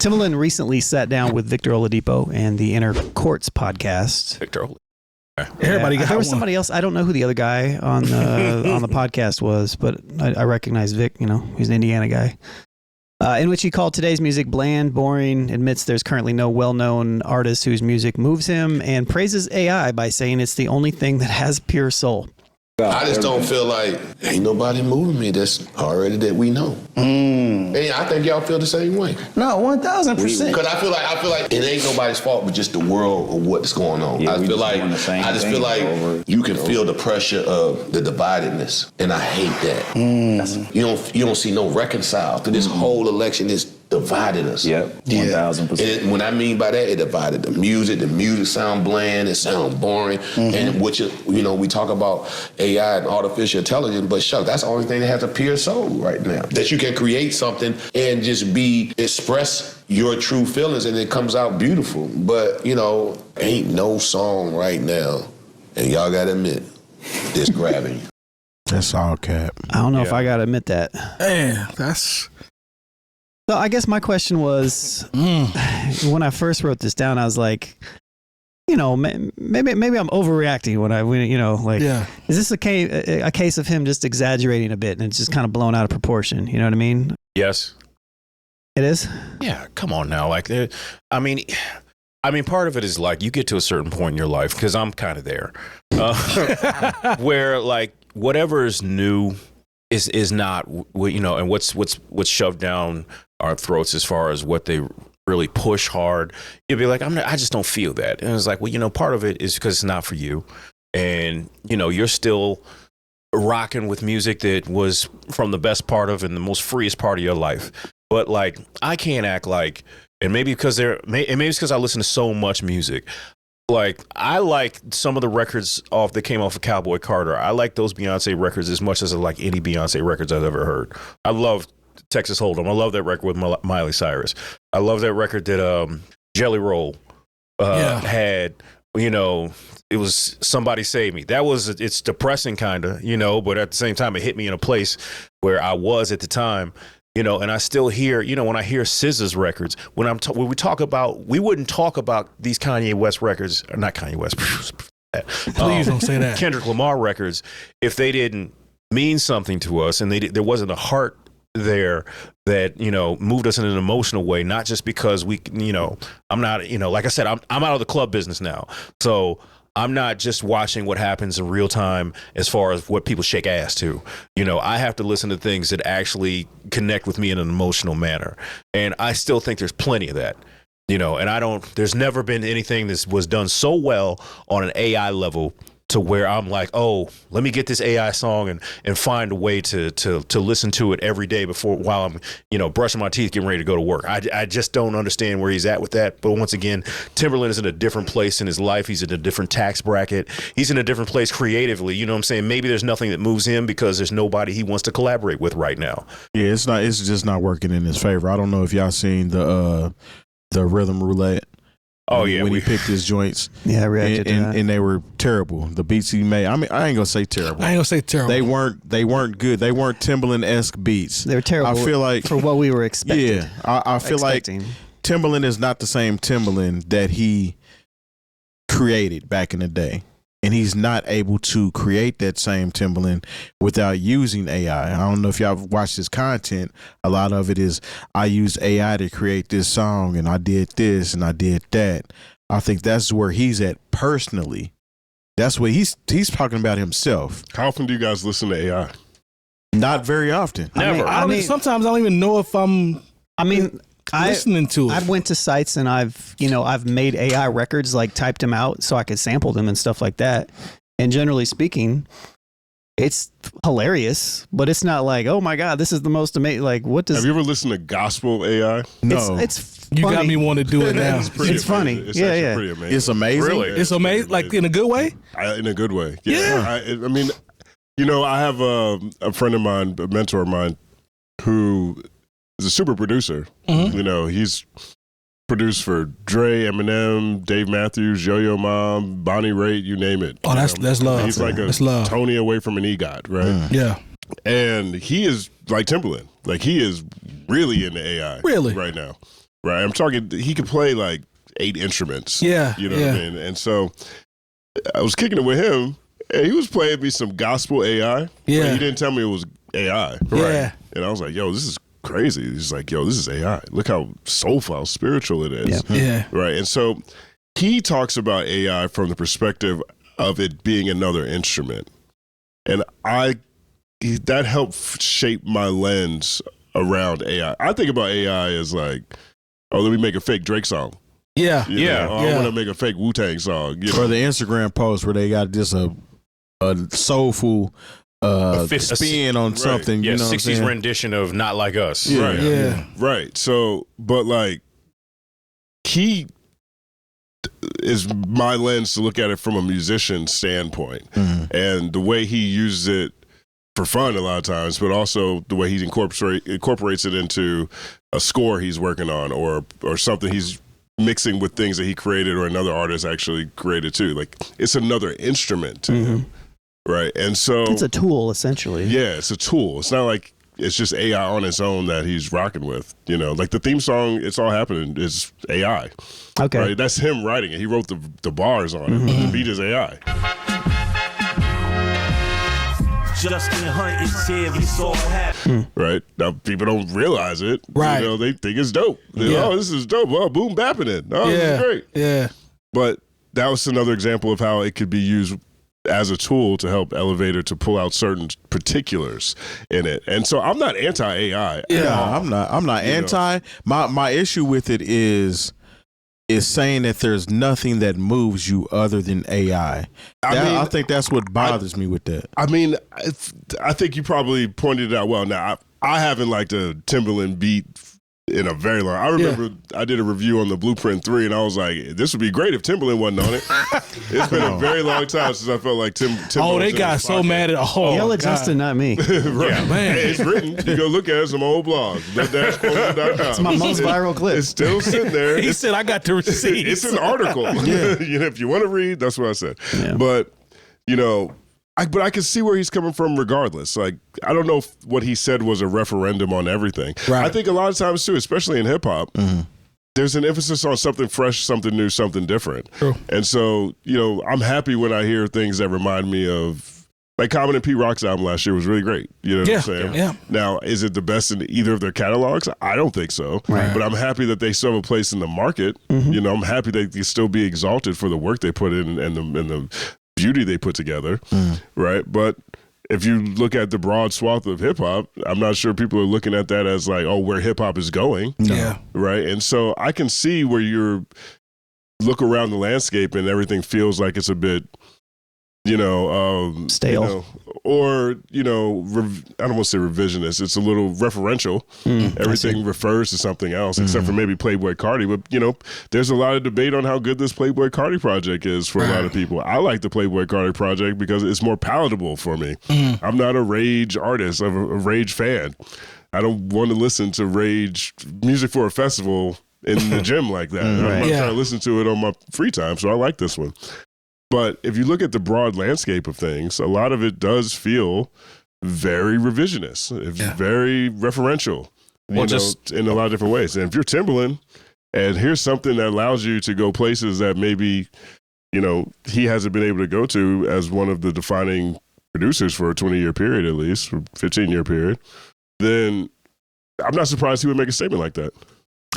Timberland recently sat down with Victor Oladipo and the Inner Courts podcast. Victor Oladipo. Everybody got there was one. somebody else. I don't know who the other guy on the podcast was, but I recognize Vic. You know, he's an Indiana guy. In which he called today's music bland, boring, admits there's currently no well-known artist whose music moves him, and praises AI by saying it's the only thing that has pure soul. I just don't feel like ain't nobody moving me that's already that we know. And I think y'all feel the same way. No, 1,000%. Because I feel like it ain't nobody's fault but just the world or what's going on. Yeah, I just feel like you can feel the pressure of the dividedness, and I hate that. You don't see no reconcile to this whole election. Is divided us. Yep, 1,000%. And when I mean by that, it divided the music. The music sound bland. It sound boring. And which is, we talk about AI and artificial intelligence, but shucks, that's the only thing that has a pure soul right now. That you can create something and just express your true feelings, and it comes out beautiful. But ain't no song right now, and y'all gotta admit, it's grabbing you. That's all cap. I don't know if I gotta admit that. Man, that's... So I guess my question was, when I first wrote this down, I was like, maybe I'm overreacting is this a case of him just exaggerating a bit and it's just kind of blown out of proportion? You know what I mean? Yes. It is? Yeah, come on now. Like, I mean, part of it is like you get to a certain point in your life, because I'm kind of there, where like whatever is new is not, and what's shoved down our throats as far as what they really push hard. You'll be like, I just don't feel that. And it's like, well, part of it is because it's not for you. And, you're still rocking with music that was from the best part of and the most freest part of your life. But like, I can't act like, and maybe because maybe it's because I listen to so much music. Like, I like some of the records that came off of Cowboy Carter. I like those Beyonce records as much as I like any Beyonce records I've ever heard. I love Texas Hold'em. I love that record with Miley Cyrus. I love that record that Jelly Roll had. It was Somebody Save Me. It's depressing kind of, but at the same time, it hit me in a place where I was at the time. And I still hear, when I hear SZA's records, when we wouldn't talk about these Kanye West records, or not Kanye West, please don't say that. Kendrick Lamar records, if they didn't mean something to us and there wasn't a heart there that, moved us in an emotional way, not just because I'm not, like I said, I'm out of the club business now. So I'm not just watching what happens in real time as far as what people shake ass to. I have to listen to things that actually connect with me in an emotional manner. And I still think there's plenty of that, and there's never been anything that was done so well on an AI level to where I'm like, oh, let me get this AI song and find a way to listen to it every day while I'm, brushing my teeth, getting ready to go to work. I just don't understand where he's at with that. But once again, Timberland is in a different place in his life. He's in a different tax bracket. He's in a different place creatively. You know what I'm saying? Maybe there's nothing that moves him because there's nobody he wants to collaborate with right now. Yeah, it's just not working in his favor. I don't know if y'all seen the Rhythm Roulette. Oh yeah, when he picked his joints, I reacted to that. And they were terrible. The beats he made, I mean, I ain't gonna say terrible. They weren't good. They weren't Timberland-esque beats. They were terrible. I feel like for what we were expecting. Yeah, I feel like Timberland is not the same Timberland that he created back in the day, and he's not able to create that same Timberland without using AI. I don't know if y'all watched his content. A lot of it is, I used AI to create this song, and I did this, and I did that. I think that's where he's at personally. That's what he's talking about himself. How often do you guys listen to AI? Not very often. Never. Sometimes I don't even know if I'm listening to it. I went to sites and I've made AI records, like typed them out so I could sample them and stuff like that. And generally speaking, it's hilarious, but it's not like, oh my God, this is the most amazing. Like, what does? Have you ever listened to gospel AI? No. It's you funny. got me want to do it now. It's funny. It's yeah. pretty amazing. It's amazing. Really? It's amazing, like in a good way. In a good way. Yeah. I mean, I have a friend of mine, a mentor of mine, who is a super producer. Mm-hmm. He's produced for Dre, Eminem, Dave Matthews, Yo-Yo Mom, Bonnie Raitt, you name it. Oh, that's love. He's like a Tony away from an EGOT, right? Yeah. And he is like Timberland. Like, he is really into AI Really? right now. right? I'm talking, he could play like 8 instruments. Yeah. You know what I mean? And so I was kicking it with him, and he was playing me some gospel AI. Yeah. But he didn't tell me it was AI. Yeah. And I was like, yo, this is crazy. He's like, yo, this is AI. Look how soulful, how spiritual it is. Yeah. Right. And so he talks about AI from the perspective of it being another instrument. And that helped shape my lens around AI. I think about AI as like, oh, let me make a fake Drake song. Yeah. You know, I want to make a fake Wu-Tang song. You know? Or the Instagram post where they got just a soulful spin on something. Yeah, you know 60s rendition of Not Like Us. Yeah. Right. So, but like, he is my lens to look at it from a musician standpoint. And the way he uses it for fun a lot of times, but also the way he incorporates it into a score he's working on or something he's mixing with things that he created or another artist actually created too. Like, it's another instrument to him. Right. And so it's a tool, essentially. Yeah, it's a tool. It's not like it's just AI on its own that he's rocking with. You know, like the theme song, It's All Happening, is AI. Okay. Right? That's him writing it. He wrote the bars on it. The beat is AI. Justin Hunt is here, we so happy. Right? Now, people don't realize it. Right. You know, they think it's dope. Oh, this is dope. Oh, boom bapping it. Oh, this is great. Yeah. But that was another example of how it could be used as a tool to help Elevator to pull out certain particulars in it. And so I'm not anti-AI. Yeah, no, I'm not anti. My issue with it is saying that there's nothing that moves you other than AI. I think that's what bothers me with that. I mean, I think you probably pointed it out well. Now, I haven't liked a Timberland beat in a very long. I remember I did a review on the Blueprint 3, and I was like, "This would be great if Timberland wasn't on it." It's been a very long time since I felt like Timberland. Oh, they got so mad at Yell at Justin, not me. Right. Yeah, man. Hey, it's written. You go look at it, some old blogs. It's my most viral clip. It's still sitting there. He said, "I got the receipts." It's an article. You know, if you want to read, that's what I said. Yeah. But you know. But I can see where he's coming from regardless. Like, I don't know if what he said was a referendum on everything. Right. I think a lot of times, too, especially in hip-hop, there's an emphasis on something fresh, something new, something different. True. And so, you know, I'm happy when I hear things that remind me of, like Common and P. Rock's album last year was really great. You know what I'm saying? Yeah. Now, is it the best in either of their catalogs? I don't think so. Right. But I'm happy that they still have a place in the market. You know, I'm happy they can still be exalted for the work they put in and the beauty they put together, right? But if you look at the broad swath of hip hop, I'm not sure people are looking at that as like, oh, where hip hop is going, right? And so I can see where you look around the landscape and everything feels like it's a bit, you know, stale, you know, or you know, I don't want to say revisionist. It's a little referential. Everything refers to something else, except for maybe Playboi Carti. But you know, there's a lot of debate on how good this Playboi Carti project is for a lot of people. I like the Playboi Carti project because it's more palatable for me. I'm not a rage artist. I'm a rage fan. I don't want to listen to rage music for a festival in the gym like that. I'm not trying to listen to it on my free time. So I like this one. But if you look at the broad landscape of things, a lot of it does feel very revisionist. It's very referential, just in a lot of different ways. And if you're Timberland, and here's something that allows you to go places that maybe, you know, he hasn't been able to go to as one of the defining producers for a 20-year period, at least, or 15-year period, then I'm not surprised he would make a statement like that.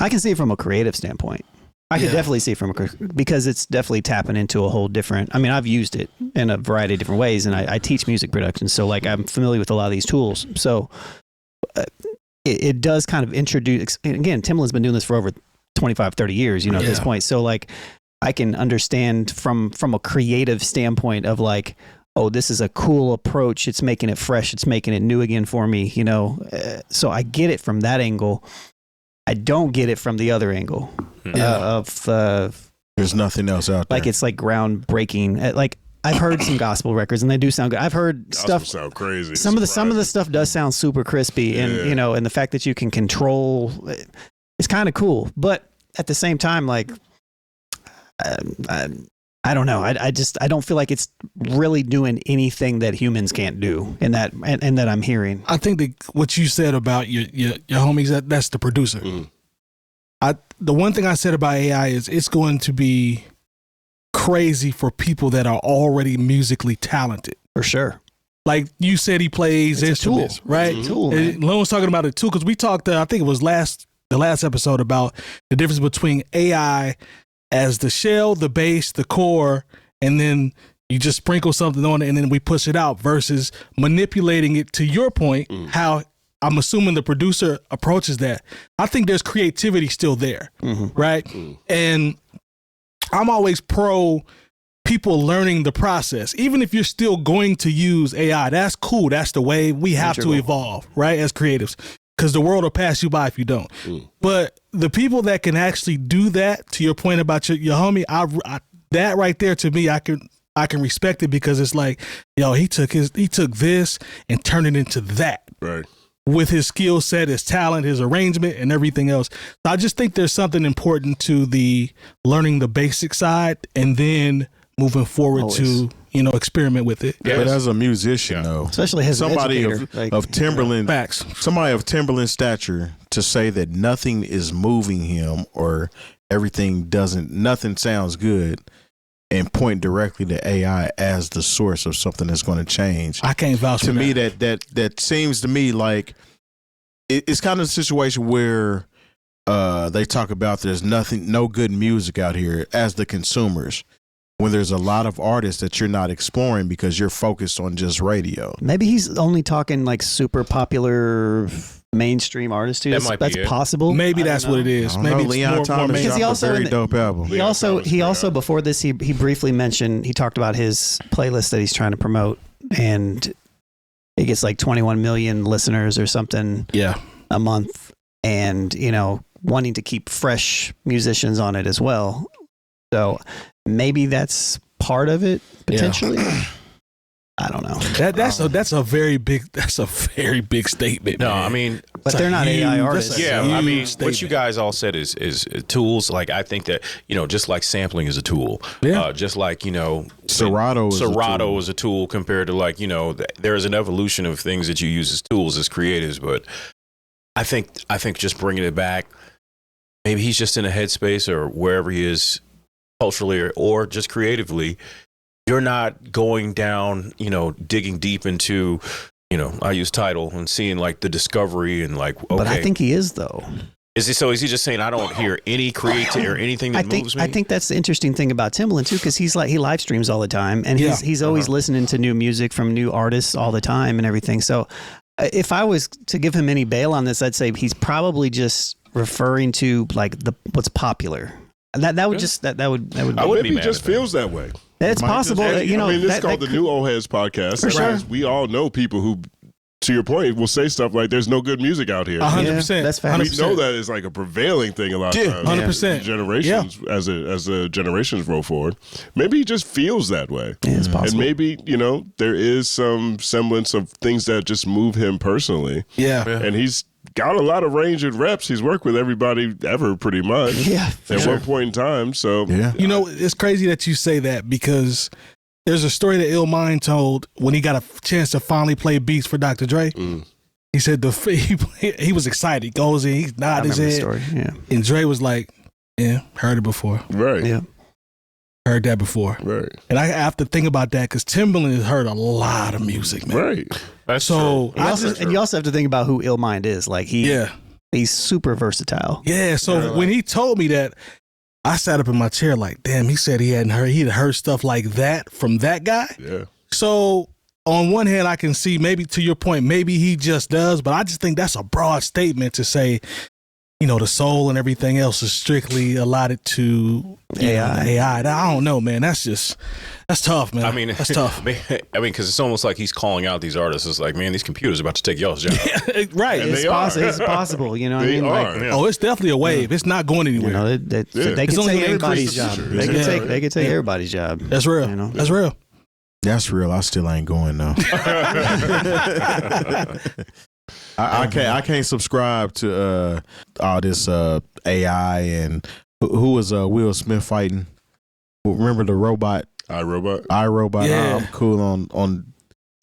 I can see it from a creative standpoint. I could definitely see from because it's definitely tapping into a whole different. I mean, I've used it in a variety of different ways, and I teach music production, so like I'm familiar with a lot of these tools. So it does kind of introduce. Again, Timbaland's been doing this for over 25, 30 years, you know, at this point. So like, I can understand from a creative standpoint of like, oh, this is a cool approach. It's making it fresh. It's making it new again for me, you know. So I get it from that angle. I don't get it from the other angle there's nothing else out there. Like it's like groundbreaking. Like I've heard some gospel records and they do sound good. I've heard Gospel stuff sound crazy. Some of the stuff does sound super crispy, and you know, and the fact that you can control it's kind of cool. But at the same time, like I don't know. I don't feel like it's really doing anything that humans can't do in that and that I'm hearing. I think that what you said about your homies, that's the producer. The one thing I said about AI is it's going to be crazy for people that are already musically talented. For sure. Like you said, he plays instruments, right? It's a tool, man. Lone was talking about it too, because we talked, I think it was the last episode, about the difference between AI as the shell, the base, the core, and then you just sprinkle something on it and then we push it out, versus manipulating it, to your point, how I'm assuming the producer approaches that. I think there's creativity still there, right? And I'm always pro people learning the process. Even if you're still going to use AI, that's cool. That's the way we have to evolve, right, as creatives, because the world will pass you by if you don't. But the people that can actually do that, to your point about your homie, that right there, to me, I can respect it, because it's like, yo, he took this and turned it into that. Right. With his skill set, his talent, his arrangement, and everything else. So I just think there's something important to the learning the basic side and then moving forward to, experiment with it. Yes. But as a musician, though, especially as somebody of Timberland, facts. Somebody of Timberland stature, to say that nothing is moving him or nothing sounds good, and point directly to AI as the source of something that's going to change. I can't vouch for that. To me, that seems to me like it's kind of a situation where they talk about there's no good music out here as the consumers, when there's a lot of artists that you're not exploring because you're focused on just radio. Maybe he's only talking like super popular mainstream artists too. That's possible. Maybe that's what it is. Maybe it's Leon Thomas dropped a very dope album. He also before this he briefly mentioned, he talked about his playlist that he's trying to promote, and it gets like 21 million listeners or something a month, and wanting to keep fresh musicians on it as well. So maybe that's part of it potentially. I don't know. That's a very big statement. No, man. I mean, but they're not AI artists. Yeah, I mean, statement. what you guys all said is tools. Like, I think that, just like sampling is a tool. Yeah. Just like, Serato is a tool compared to, like, there is an evolution of things that you use as tools as creatives. But I think just bringing it back, maybe he's just in a headspace or wherever he is culturally or just creatively. You're not going down, digging deep into, I use title and seeing like the discovery and like, okay. But I think he is, though. Is he just saying, I don't hear any creativity or anything that moves me? I think that's the interesting thing about Timbaland too, because he live streams all the time, and he's always listening to new music from new artists all the time and everything. So if I was to give him any bail on this, I'd say he's probably just referring to like what's popular. That would just that would. Maybe he just feels that way. It's possible. This is called the New Old Heads podcast. For sure. We all know people who, to your point, will say stuff like, "There's no good music out here." 100%. That's fair. We know that is like a prevailing thing a lot of times. 100%. Generations as the generations roll forward. Maybe he just feels that way. Yeah, it's possible. And maybe there is some semblance of things that just move him personally. Yeah. And he's got a lot of range and reps. He's worked with everybody ever, pretty much. Yeah, at one point in time. So it's crazy that you say that, because there's a story that Ill Mind told when he got a chance to finally play beats for Dr. Dre. He said he was excited. He goes in, he's nodding his head. Story. Yeah. And Dre was like, "Yeah, heard it before. Right. Yeah. Heard that before." Right. And I have to think about that, because Timberland has heard a lot of music, man. Right. That's so true. And you also have to think about who Ill Mind is. Like he's super versatile. Yeah. So when he told me that, I sat up in my chair like, damn, he said he'd heard stuff like that from that guy. Yeah. So on one hand, I can see, maybe to your point, maybe he just does, but I just think that's a broad statement to say, the soul and everything else is strictly allotted to AI. I don't know, man. That's tough, man. I mean, that's tough. Because it's almost like he's calling out these artists. It's like, man, these computers are about to take y'all's job. Right. And It's possible. What I mean? Are. Oh, it's definitely a wave. It's not going anywhere. They can It's only take gonna everybody's increase job. the They can take everybody's job. That's real. That's real. That's real. I still ain't going though. I can't subscribe to all this AI and who was Will Smith fighting? Remember the robot? iRobot. iRobot. Yeah. I'm cool on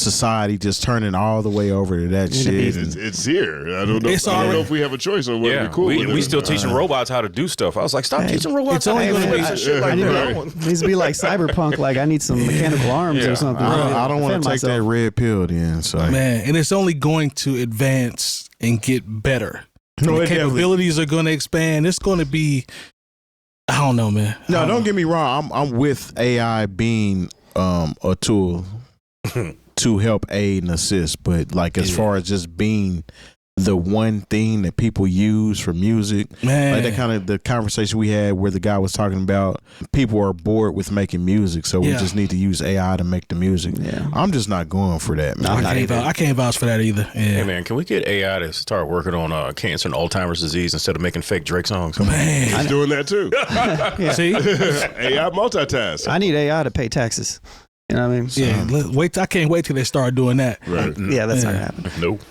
society just turning all the way over to that shit. It's here. I don't know. It's I don't know already- if we have a choice on whether Yeah, we're cool with we it. still teaching robots how to do stuff. I was like, stop teaching robots. It's only how to gonna do be- some shit like I need that. it needs to be like Cyberpunk. Like I need some mechanical arms Yeah. or something. I don't want Defend to take that myself. red pill then. So Man, and it's only going to advance and get better. No, The it definitely- capabilities are going to expand. It's going to be, I don't know, man. No, don't get me wrong. I'm with AI being a tool to help aid and assist, but like as far as just being the one thing that people use for music, Man. like that kind of the conversation we had where the guy was talking about people are bored with making music, so we Yeah. just need to use AI to make the music. Yeah. I'm just not going for that, man. I can't vouch for that either. Yeah. Hey man, can we get AI to start working on cancer and Alzheimer's disease instead of making fake Drake songs? Man. He's doing that too. See? AI multitask. I need AI to pay taxes. You know what I mean? Yeah, I can't wait till they start doing that. Right. Yeah, that's not Yeah. gonna happen. Nope.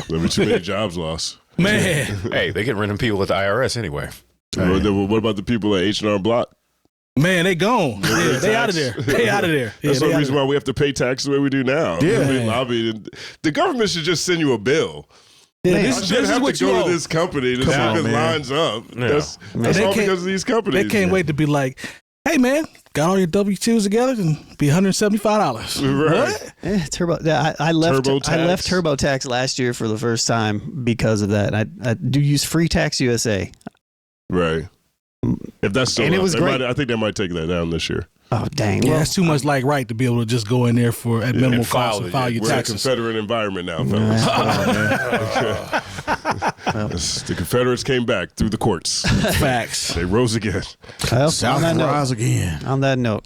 There be too many jobs lost. Man. Hey, they get rid of people at the IRS anyway. What about the people at H&R Block? Man, they gone. Yeah, they tax. out of there. They out of there. Yeah, That's they the outta reason there. why we have to pay tax the way we do now. Yeah. We've been lobbied. The government should just send you a bill. Yeah, I this shouldn't is have what to you go owe. to this company to see on, if it man. lines up. Yeah. That's They all can't- because of these companies. They can't wait to be like, hey, man, got all your W-2s together and be $175. Right. Turbo. Yeah, I left. TurboTax. I left TurboTax last year for the first time because of that. I do use Free Tax USA. Right. If that's still And it up, was they great. might- I think they might take that down this year. Oh dang! Yeah, Well, that's too much like right to be able to just go in there for at minimal and file cost and it. file your We're in a taxes. Confederate environment now, fellas. The Confederates came back through the courts. Facts. They rose again. well, South on that note, rise again. on that note,